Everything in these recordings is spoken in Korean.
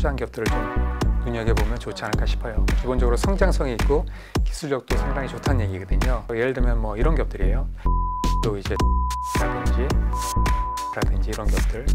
투자한 기업들을 좀 눈여겨보면 좋지 않을까 싶어요. 기본적으로 성장성이 있고 기술력도 상당히 좋다는 얘기거든요. 예를 들면 뭐 이런 기업들이에요. 또 이제 라든지 이런 기업들.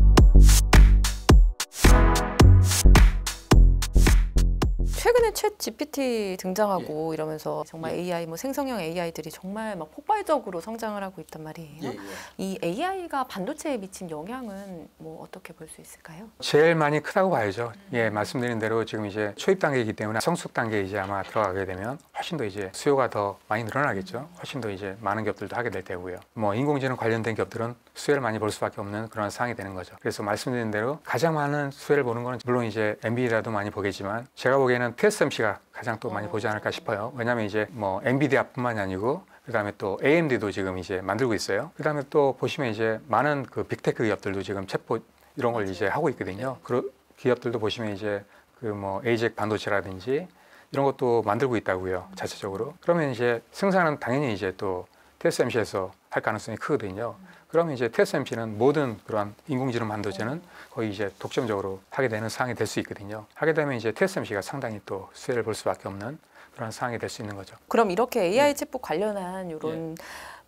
최근에 챗 GPT 등장하고 이러면서 정말 AI, 뭐 생성형 AI들이 정말 막 폭발적으로 성장을 하고 있단 말이에요. 이 AI가 반도체에 미친 영향은 뭐 어떻게 볼 수 있을까요? 제일 많이 크다고 봐야죠. 말씀드린 대로 지금 이제 초입 단계이기 때문에 성숙 단계에 이제 아마 들어가게 되면 훨씬 더 이제 수요가 더 많이 늘어나겠죠. 훨씬 더 이제 많은 기업들도 하게 될 테고요. 뭐 인공지능 관련된 기업들은 수혜를 많이 볼 수밖에 없는 그런 상황이 되는 거죠. 그래서 말씀드린 대로 가장 많은 수혜를 보는 거는 물론 이제 엔비디아도 많이 보겠지만 제가 보기에는 TSMC가 가장 또 많이 보지 않을까 싶어요. 왜냐하면 이제 뭐 엔비디아뿐만이 아니고 그다음에 또 AMD도 지금 이제 만들고 있어요. 그다음에 또 보시면 이제 많은 그 빅테크 기업들도 지금 챗봇 이런 걸 이제 하고 있거든요. 그 기업들도 보시면 이제 그 뭐 에이젝 반도체라든지 이런 것도 만들고 있다고요. 자체적으로. 그러면 이제 생산은 당연히 이제 또 TSMC에서 할 가능성이 크거든요. 그러면 이제 TSMC는 모든 그러한 인공지능 반도체는 거의 이제 독점적으로 하게 되는 상황이 될 수 있거든요. 하게 되면 이제 TSMC가 상당히 또 수혜를 볼 수밖에 없는 그런 상황이 될 수 있는 거죠. 그럼 이렇게 AI 챗봇 관련한 이런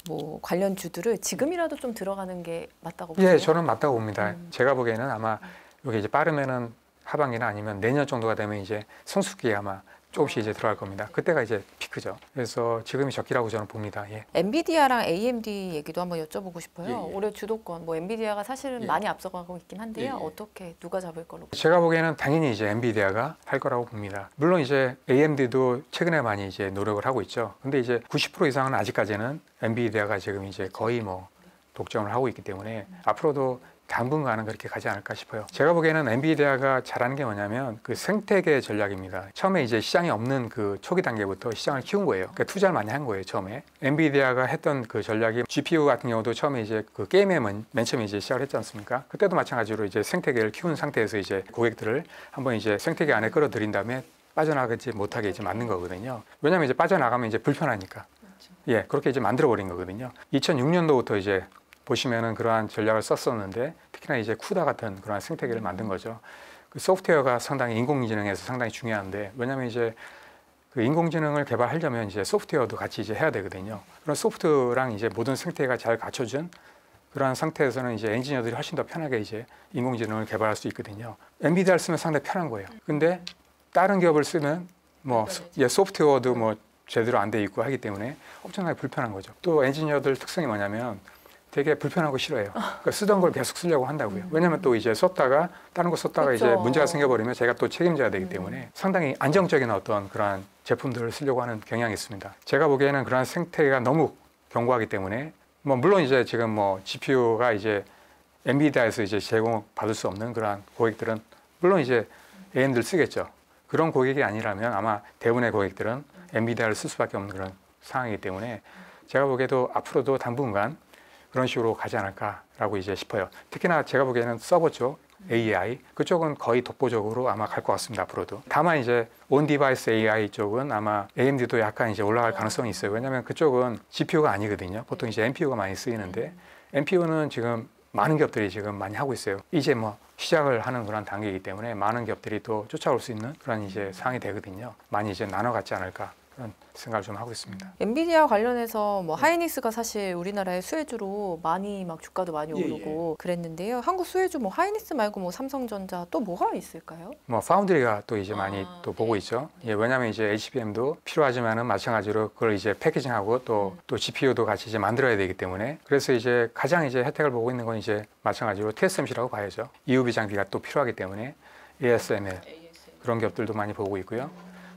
뭐 관련주들을 지금이라도 좀 들어가는 게 맞다고 보세요? 저는 맞다고 봅니다. 제가 보기에는 아마 이게 이제 빠르면은 하반기나 아니면 내년 정도가 되면 이제 성숙기에 아마 조금씩 이제 들어갈 겁니다. 그때가 이제 피크죠. 그래서 지금이 적기라고 저는 봅니다. 엔비디아랑 AMD 얘기도 한번 여쭤보고 싶어요. 올해 주도권, 뭐 엔비디아가 사실은 많이 앞서가고 있긴 한데요. 어떻게 누가 잡을 걸로? 제가 보기에는 당연히 이제 엔비디아가 할 거라고 봅니다. 물론 이제 AMD도 최근에 많이 이제 노력을 하고 있죠. 근데 이제 90% 이상은 아직까지는 엔비디아가 지금 이제 거의 뭐 독점을 하고 있기 때문에 앞으로도 당분간은 그렇게 가지 않을까 싶어요. 제가 보기에는 엔비디아가 잘하는 게 뭐냐면 그 생태계 전략입니다. 처음에 이제 시장이 없는 그 초기 단계부터 시장을 키운 거예요. 그러니까 투자를 많이 한 거예요, 처음에. 엔비디아가 했던 그 전략이 GPU 같은 경우도 처음에 이제 그 게임에 맨 처음에 이제 시작을 했지 않습니까? 그때도 마찬가지로 이제 생태계를 키운 상태에서 이제 고객들을 한번 이제 생태계 안에 끌어들인 다음에 빠져나가지 못하게 이제 만든 거거든요. 왜냐하면 이제 빠져나가면 이제 불편하니까. 그렇게 이제 만들어 버린 거거든요. 2006년도부터 이제 보시면은 그러한 전략을 썼었는데 특히나 이제 쿠다 같은 그러한 생태계를 만든 거죠. 그 소프트웨어가 상당히 인공지능에서 상당히 중요한데 왜냐하면 이제 그 인공지능을 개발하려면 이제 소프트웨어도 같이 이제 해야 되거든요. 그런 소프트랑 이제 모든 생태계가 잘 갖춰준 그러한 상태에서는 이제 엔지니어들이 훨씬 더 편하게 이제 인공지능을 개발할 수 있거든요. 엔비디아를 쓰면 상당히 편한 거예요. 근데 다른 기업을 쓰면 뭐 소프트웨어도 뭐 제대로 안 돼 있고 하기 때문에 엄청나게 불편한 거죠. 또 엔지니어들 특성이 뭐냐면 되게 불편하고 싫어해요. 그러니까 쓰던 걸 계속 쓰려고 한다고요. 왜냐하면 또 이제 썼다가 다른 거 썼다가 이제 문제가 생겨버리면 제가 또 책임져야 되기 때문에 상당히 안정적인 어떤 그러한 제품들을 쓰려고 하는 경향이 있습니다. 제가 보기에는 그러한 생태계가 너무 견고하기 때문에 뭐 물론 이제 지금 뭐 GPU가 이제 엔비디아에서 이제 제공받을 수 없는 그러한 고객들은 물론 이제 AMD를 쓰겠죠. 그런 고객이 아니라면 아마 대부분의 고객들은 엔비디아를 쓸 수밖에 없는 그런 상황이기 때문에 제가 보기에도 앞으로도 당분간 그런 식으로 가지 않을까라고 이제 싶어요. 특히나 제가 보기에는 서버 쪽 AI 그쪽은 거의 독보적으로 아마 갈 것 같습니다. 앞으로도. 다만 이제 온 디바이스 AI 쪽은 아마 AMD도 약간 이제 올라갈 가능성이 있어요. 왜냐하면 그쪽은 GPU가 아니거든요. 보통 이제 NPU가 많이 쓰이는데 NPU는 지금 많은 기업들이 지금 많이 하고 있어요. 이제 뭐 시작을 하는 그런 단계이기 때문에 많은 기업들이 또 쫓아올 수 있는 그런 이제 상황이 되거든요. 많이 이제 나눠 갖지 않을까. 그런 생각을 좀 하고 있습니다. 엔비디아 관련해서 뭐 하이닉스가 사실 우리나라의 수혜주로 많이 막 주가도 많이 오르고 그랬는데요. 한국 수혜주 뭐 하이닉스 말고 뭐 삼성전자 또 뭐가 있을까요? 뭐 파운드리가 또 이제 많이 또 보고 있죠. 왜냐하면 이제 HBM도 필요하지만은 마찬가지로 그걸 이제 패키징하고 또 GPU도 같이 이제 만들어야 되기 때문에 그래서 이제 가장 이제 혜택을 보고 있는 건 이제 마찬가지로 TSMC라고 봐야죠. EUV 장비가 또 필요하기 때문에 ASML 그런 기업들도 많이 보고 있고요.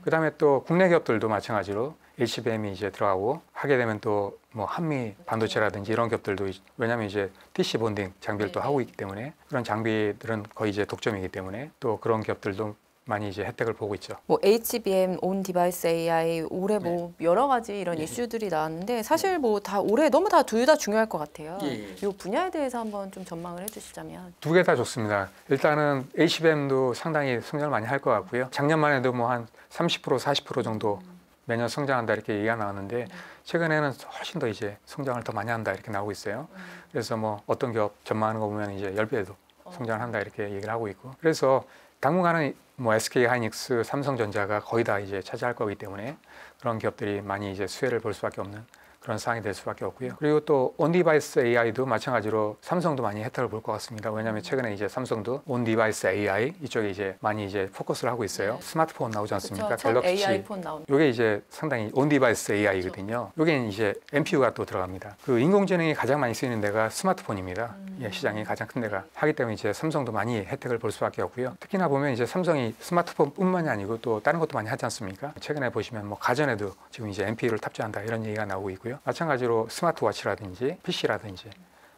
그 다음에 또 국내 기업들도 마찬가지로 HBM이 이제 들어가고 하게 되면 또 뭐 한미 반도체라든지 이런 기업들도 왜냐하면 이제 TC 본딩 장비를 또 하고 있기 때문에 그런 장비들은 거의 이제 독점이기 때문에 또 그런 기업들도 많이 이제 혜택을 보고 있죠. 뭐 HBM, 온 디바이스 AI 올해 뭐 여러 가지 이런 이슈들이 나왔는데 사실 뭐 다 올해 너무 다 둘 다 중요할 것 같아요. 이 분야에 대해서 한번 좀 전망을 해주시자면. 두 개 다 좋습니다. 일단은 HBM도 상당히 성장을 많이 할 것 같고요. 작년만 해도 뭐 한 30% 40% 정도 매년 성장한다 이렇게 얘기가 나왔는데 최근에는 훨씬 더 이제 성장을 더 많이 한다 이렇게 나오고 있어요. 그래서 뭐 어떤 기업 전망하는 거 보면 이제 10배도 성장을 한다 이렇게 얘기를 하고 있고 그래서 당분간은 뭐 SK 하이닉스, 삼성전자가 거의 다 이제 차지할 거기 때문에 그런 기업들이 많이 이제 수혜를 볼 수밖에 없는 그런 상황이 될 수밖에 없고요. 그리고 또 온디바이스 AI도 마찬가지로 삼성도 많이 혜택을 볼 것 같습니다. 왜냐하면 최근에 이제 삼성도 온디바이스 AI 이쪽에 이제 많이 이제 포커스를 하고 있어요. 네. 스마트폰 나오지 않습니까? 그쵸, 첫 갤럭시. AI 폰 나옵니다. 이게 이제 상당히 온디바이스 AI거든요. 여기는 이제 NPU가 또 들어갑니다. 그 인공지능이 가장 많이 쓰이는 데가 스마트폰입니다. 예, 시장이 가장 큰 데가 하기 때문에 이제 삼성도 많이 혜택을 볼 수밖에 없고요. 특히나 보면 이제 삼성이 스마트폰뿐만이 아니고 또 다른 것도 많이 하지 않습니까? 최근에 보시면 뭐 가전에도 지금 이제 NPU를 탑재한다 이런 얘기가 나오고 있고요. 마찬가지로 스마트워치라든지 PC라든지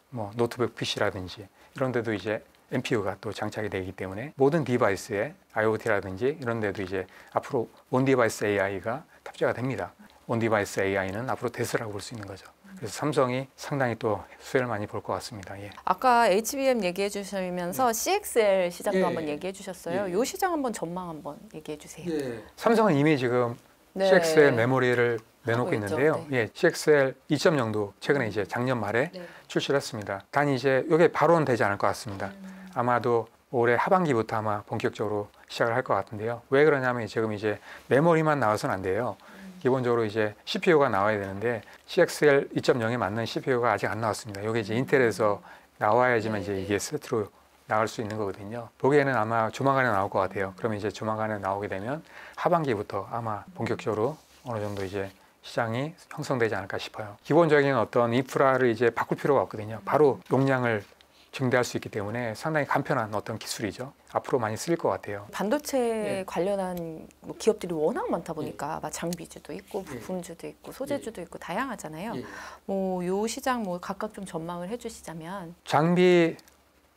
뭐 노트북 PC라든지 이런 데도 이제 NPU가 또 장착이 되기 때문에 모든 디바이스에 IoT라든지 이런 데도 이제 앞으로 온디바이스 AI가 탑재가 됩니다. 온디바이스 AI는 앞으로 대세라고 볼 수 있는 거죠. 그래서 삼성이 상당히 또 수혜를 많이 볼 것 같습니다. 예. 아까 HBM 얘기해 주시면서 CXL 시장도 예. 한번 얘기해 주셨어요. 예. 이 시장 한번 전망 한번 얘기해 주세요. 삼성은 이미 지금 네. CXL 메모리를 내놓고 하고 있죠. 있는데요. 네. 예, CXL 2.0도 최근에 이제 작년 말에 네. 출시를 했습니다. 단 이제 이게 바로는 되지 않을 것 같습니다. 아마도 올해 하반기부터 아마 본격적으로 시작을 할 것 같은데요. 왜 그러냐면 지금 이제 메모리만 나와서는 안 돼요. 기본적으로 이제 CPU가 나와야 되는데 CXL 2.0에 맞는 CPU가 아직 안 나왔습니다. 이게 이제 인텔에서 나와야지만 이제 이게 세트로 나갈 수 있는 거거든요. 보기에는 아마 조만간에 나올 것 같아요. 그러면 이제 조만간에 나오게 되면 하반기부터 아마 본격적으로 어느 정도 이제 시장이 형성되지 않을까 싶어요. 기본적인 어떤 인프라를 이제 바꿀 필요가 없거든요. 바로 용량을 증대할 수 있기 때문에 상당히 간편한 어떤 기술이죠. 앞으로 많이 쓰일 것 같아요. 반도체 예. 관련한 뭐 기업들이 워낙 많다 보니까 막 장비주도 있고 예. 부품주도 있고 소재주도 있고 다양하잖아요. 예. 뭐 요 시장 뭐 각각 좀 전망을 해주시자면. 장비,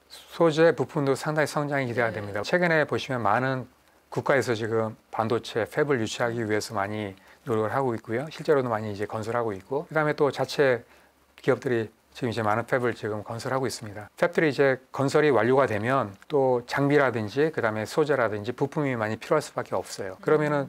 소재, 부품도 상당히 성장이 기대가 됩니다. 최근에 보시면 많은 국가에서 지금 반도체 팹을 유치하기 위해서 많이 노력을 하고 있고요. 실제로도 많이 이제 건설하고 있고, 그다음에 또 자체 기업들이 지금 이제 많은 팹을 지금 건설하고 있습니다. 팹들이 이제 건설이 완료가 되면 또 장비라든지 그다음에 소재라든지 부품이 많이 필요할 수밖에 없어요. 그러면은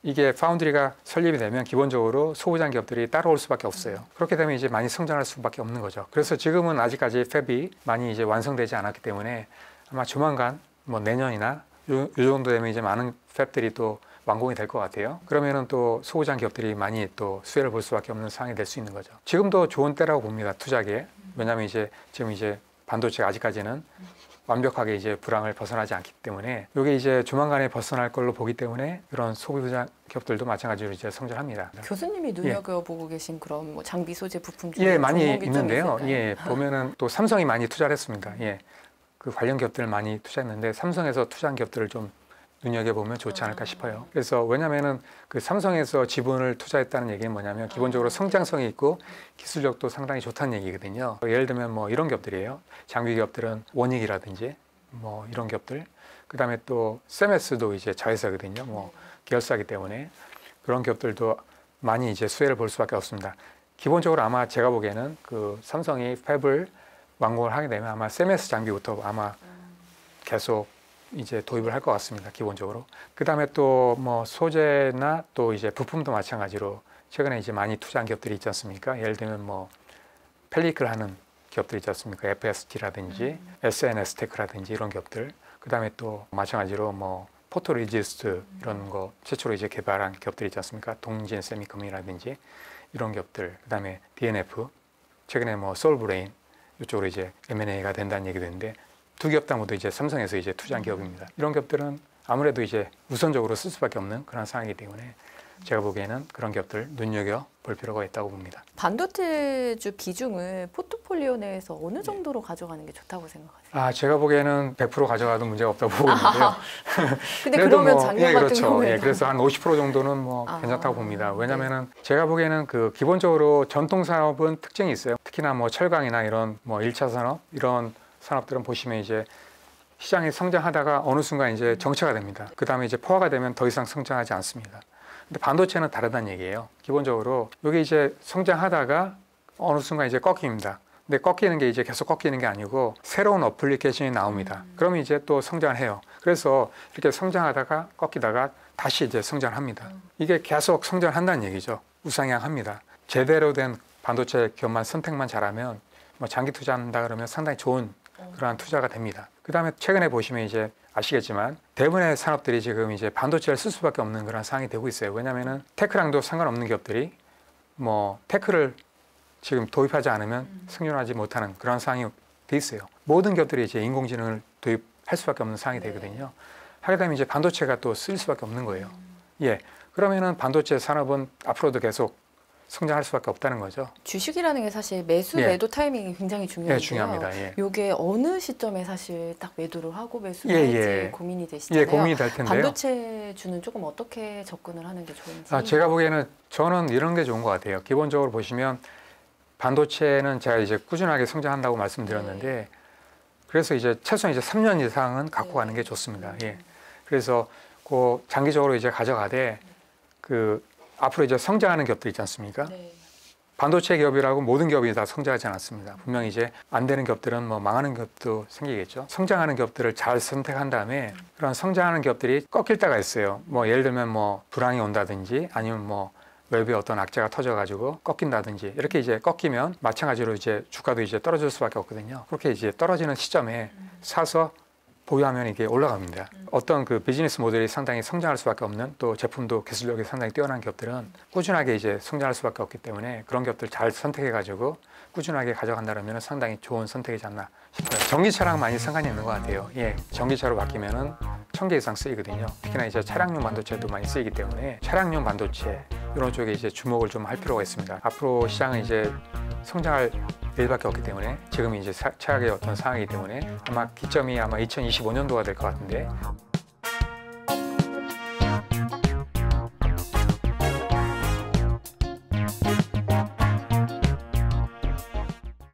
이게 파운드리가 설립이 되면 기본적으로 소부장 기업들이 따라올 수밖에 없어요. 그렇게 되면 이제 많이 성장할 수밖에 없는 거죠. 그래서 지금은 아직까지 팹이 많이 이제 완성되지 않았기 때문에 아마 조만간 뭐 내년이나 요 정도 되면 이제 많은 팹들이 또 완공이 될 것 같아요. 그러면은 또 소부장 기업들이 많이 또 수혜를 볼 수밖에 없는 상황이 될 수 있는 거죠. 지금도 좋은 때라고 봅니다. 투자기에. 왜냐하면 이제 지금 이제 반도체가 아직까지는 완벽하게 이제 불황을 벗어나지 않기 때문에 이게 이제 조만간에 벗어날 걸로 보기 때문에 그런 소부장 기업들도 마찬가지로 이제 성장합니다. 교수님이 눈여겨보고 계신 그런 뭐 장비 소재 부품 중에 예, 많이 종목이 좀 있는데요. 있을까요? 예, 보면은 또 삼성이 많이 투자를 했습니다. 예, 그 관련 기업들을 많이 투자했는데 삼성에서 투자한 기업들을 좀 눈여겨보면 좋지 않을까 싶어요. 그래서 왜냐면은 그 삼성에서 지분을 투자했다는 얘기는 뭐냐면 기본적으로 성장성이 있고 기술력도 상당히 좋다는 얘기거든요. 예를 들면 뭐 이런 기업들이에요. 장비 기업들은 원익이라든지 뭐 이런 기업들. 그다음에 또 세메스도 이제 자회사거든요. 뭐 계열사기 때문에 그런 기업들도 많이 이제 수혜를 볼 수밖에 없습니다. 기본적으로 아마 제가 보기에는 그 삼성이 팹을 완공을 하게 되면 아마 세메스 장비부터 아마 계속 이제 도입을 할 것 같습니다. 기본적으로. 그 다음에 또 뭐 소재나 또 이제 부품도 마찬가지로 최근에 이제 많이 투자한 기업들이 있지 않습니까? 예를 들면 뭐 펠리클 하는 기업들 있지 않습니까? FST라든지 SNS테크라든지 이런 기업들. 그 다음에 또 마찬가지로 뭐 포토레지스트 이런 거 최초로 이제 개발한 기업들 있지 않습니까? 동진 세미컴이라든지 이런 기업들. 그 다음에 DNF. 최근에 뭐 솔브레인 이쪽으로 이제 M&A가 된다는 얘기도 있는데 두 기업 다 모두 이제 삼성에서 이제 투자한 기업입니다. 이런 기업들은 아무래도 이제 우선적으로 쓸 수밖에 없는 그런 상황이기 때문에 제가 보기에는 그런 기업들 눈여겨 볼 필요가 있다고 봅니다. 반도체주 비중을 포트폴리오 내에서 어느 정도로 가져가는 게 좋다고 생각하세요? 아, 제가 보기에는 100% 가져가도 문제가 없다고 보고 있는데요. 근데 그래도 그러면 뭐, 작년 예, 같은 그렇죠. 경우에는 예, 그래서 한 50% 정도는 뭐 괜찮다고 봅니다. 왜냐면은 제가 보기에는 그 기본적으로 전통 산업은 특징이 있어요. 특히나 뭐 철강이나 이런 뭐 1차 산업 이런 산업들은 보시면 이제 시장이 성장하다가 어느 순간 이제 정체가 됩니다. 그 다음에 이제 포화가 되면 더 이상 성장하지 않습니다. 근데 반도체는 다르다는 얘기예요. 기본적으로 이게 이제 성장하다가 어느 순간 이제 꺾입니다. 근데 꺾이는 게 이제 계속 꺾이는 게 아니고 새로운 어플리케이션이 나옵니다. 그러면 이제 또 성장을 해요. 그래서 이렇게 성장하다가 꺾이다가 다시 이제 성장을 합니다. 이게 계속 성장을 한다는 얘기죠. 우상향합니다. 제대로 된 반도체 기업만 선택만 잘하면 뭐 장기 투자한다 그러면 상당히 좋은 그러한 투자가 됩니다. 그다음에 최근에 보시면 이제 아시겠지만 대부분의 산업들이 지금 이제 반도체를 쓸 수밖에 없는 그런 상황이 되고 있어요. 왜냐하면은 테크랑도 상관없는 기업들이 뭐 테크를 지금 도입하지 않으면 생존하지 못하는 그런 상황이 돼 있어요. 모든 기업들이 이제 인공지능을 도입할 수밖에 없는 상황이 되거든요. 하게 되면 이제 반도체가 또 쓸 수밖에 없는 거예요. 예, 그러면은 반도체 산업은 앞으로도 계속 성장할 수밖에 없다는 거죠. 주식이라는 게 사실 매수 예. 매도 타이밍이 굉장히 중요한데요. 네, 중요합니다. 예. 요게 어느 시점에 사실 딱 매도를 하고 매수를 예, 할지 예. 고민이 되시잖아요. 예, 고민이 될 텐데요. 반도체주는 조금 어떻게 접근을 하는 게 좋은지. 제가 보기에는 저는 이런 게 좋은 것 같아요. 기본적으로 보시면 반도체는 제가 이제 꾸준하게 성장한다고 말씀드렸는데 그래서 이제 최소한 이제 3년 이상은 갖고 가는 게 좋습니다. 예. 그래서 그 장기적으로 이제 가져가되 그 앞으로 이제 성장하는 기업들 있지 않습니까? 네. 반도체 기업이라고 모든 기업이 다 성장하지 않았습니다. 분명히 이제 안 되는 기업들은 뭐 망하는 기업도 생기겠죠. 성장하는 기업들을 잘 선택한 다음에 그런 성장하는 기업들이 꺾일 때가 있어요. 뭐 예를 들면 뭐 불황이 온다든지 아니면 뭐 외부에 어떤 악재가 터져가지고 꺾인다든지 이렇게 이제 꺾이면 마찬가지로 이제 주가도 이제 떨어질 수밖에 없거든요. 그렇게 이제 떨어지는 시점에 사서 보유하면 이게 올라갑니다. 어떤 그 비즈니스 모델이 상당히 성장할 수밖에 없는 또 제품도 기술력이 상당히 뛰어난 기업들은 꾸준하게 이제 성장할 수밖에 없기 때문에 그런 기업들 잘 선택해가지고 꾸준하게 가져간다면 상당히 좋은 선택이지 않나 싶어요. 전기차랑 많이 상관이 있는 것 같아요. 예, 전기차로 바뀌면은 1000개 이상 쓰이거든요. 특히나 이제 차량용 반도체도 많이 쓰이기 때문에 차량용 반도체 이런 쪽에 이제 주목을 좀 할 필요가 있습니다. 앞으로 시장은 이제 성장할 일밖에 없기 때문에 지금이 이제 최악의 어떤 상황이기 때문에 아마 기점이 아마 2025년도가 될 것 같은데